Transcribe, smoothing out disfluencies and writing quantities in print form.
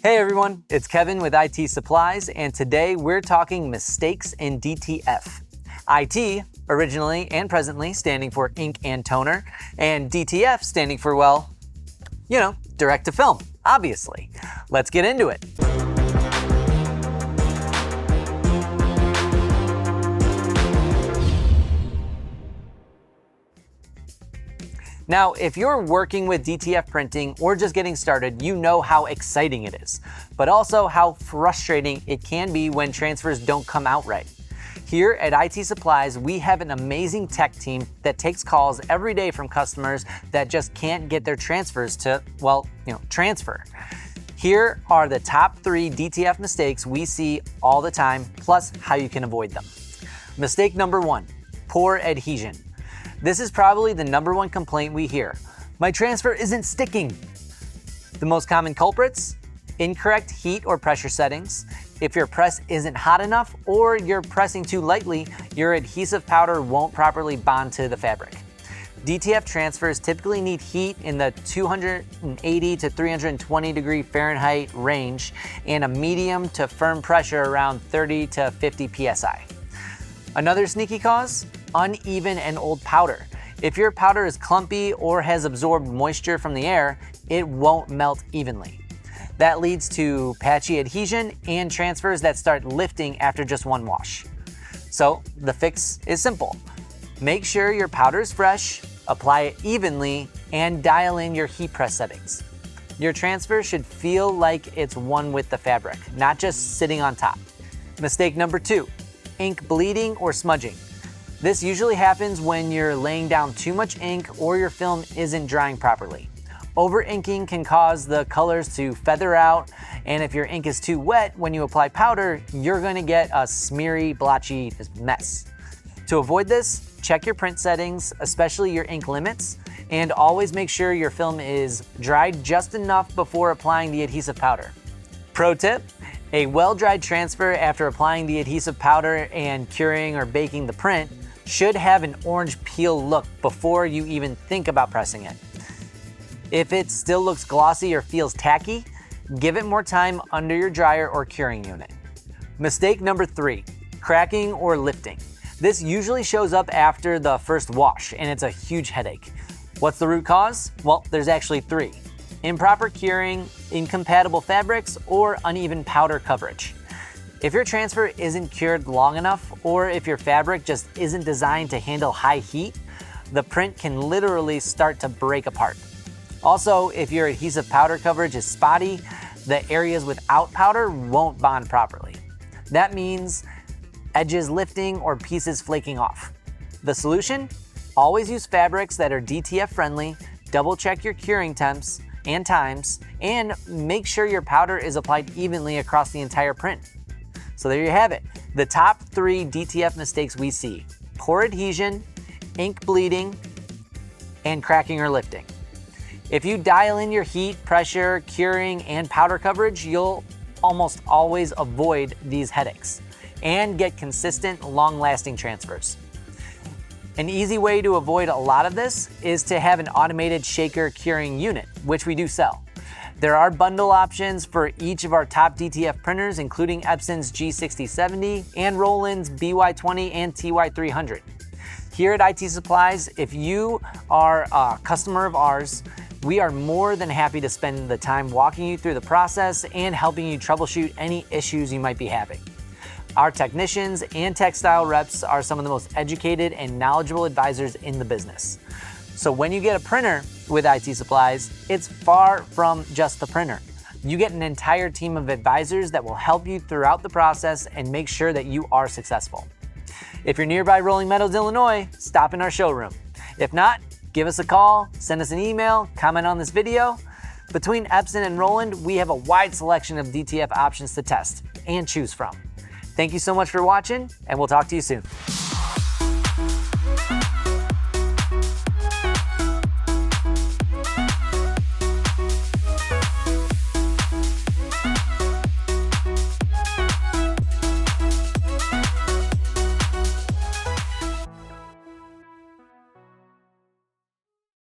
Hey everyone, it's Kevin with IT Supplies, and today we're talking mistakes in DTF. IT, originally and presently standing for ink and toner, and DTF standing for, well, direct to film, obviously. Let's get into it. Now, if you're working with DTF printing or just getting started, you know how exciting it is, but also how frustrating it can be when transfers don't come out right. Here at IT Supplies, we have an amazing tech team that takes calls every day from customers that just can't get their transfers to, transfer. Here are the top 3 DTF mistakes we see all the time, plus how you can avoid them. Mistake number 1, poor adhesion. This is probably the number 1 complaint we hear. My transfer isn't sticking. The most common culprits: incorrect heat or pressure settings. If your press isn't hot enough or you're pressing too lightly, your adhesive powder won't properly bond to the fabric. DTF transfers typically need heat in the 280 to 320 degree Fahrenheit range and a medium to firm pressure around 30 to 50 psi. Another sneaky cause: uneven and old powder. If your powder is clumpy or has absorbed moisture from the air, it won't melt evenly. That leads to patchy adhesion and transfers that start lifting after just one wash. So the fix is simple. Make sure your powder is fresh, apply it evenly, and dial in your heat press settings. Your transfer should feel like it's one with the fabric, not just sitting on top. Mistake number 2, ink bleeding or smudging. This usually happens when you're laying down too much ink or your film isn't drying properly. Over-inking can cause the colors to feather out, and if your ink is too wet when you apply powder, you're going to get a smeary, blotchy mess. To avoid this, check your print settings, especially your ink limits, and always make sure your film is dried just enough before applying the adhesive powder. Pro tip: a well-dried transfer after applying the adhesive powder and curing or baking the print should have an orange peel look before you even think about pressing it. If it still looks glossy or feels tacky, give it more time under your dryer or curing unit. Mistake number 3, cracking or lifting. This usually shows up after the first wash, and it's a huge headache. What's the root cause? Well, there's actually 3. Improper curing, incompatible fabrics, or uneven powder coverage. If your transfer isn't cured long enough, or if your fabric just isn't designed to handle high heat, the print can literally start to break apart. Also, if your adhesive powder coverage is spotty, the areas without powder won't bond properly. That means edges lifting or pieces flaking off. The solution? Always use fabrics that are DTF friendly, double check your curing temps and times, and make sure your powder is applied evenly across the entire print. So there you have it, the top 3 DTF mistakes we see: poor adhesion, ink bleeding, and cracking or lifting. If you dial in your heat, pressure, curing, and powder coverage, you'll almost always avoid these headaches and get consistent, long-lasting transfers. An easy way to avoid a lot of this is to have an automated shaker curing unit, which we do sell. There are bundle options for each of our top DTF printers, including Epson's G6070 and Roland's BY20 and TY300. Here at IT Supplies, if you are a customer of ours, we are more than happy to spend the time walking you through the process and helping you troubleshoot any issues you might be having. Our technicians and textile reps are some of the most educated and knowledgeable advisors in the business. So when you get a printer with IT Supplies, it's far from just the printer. You get an entire team of advisors that will help you throughout the process and make sure that you are successful. If you're nearby Rolling Meadows, Illinois, stop in our showroom. If not, give us a call, send us an email, comment on this video. Between Epson and Roland, we have a wide selection of DTF options to test and choose from. Thank you so much for watching, and we'll talk to you soon.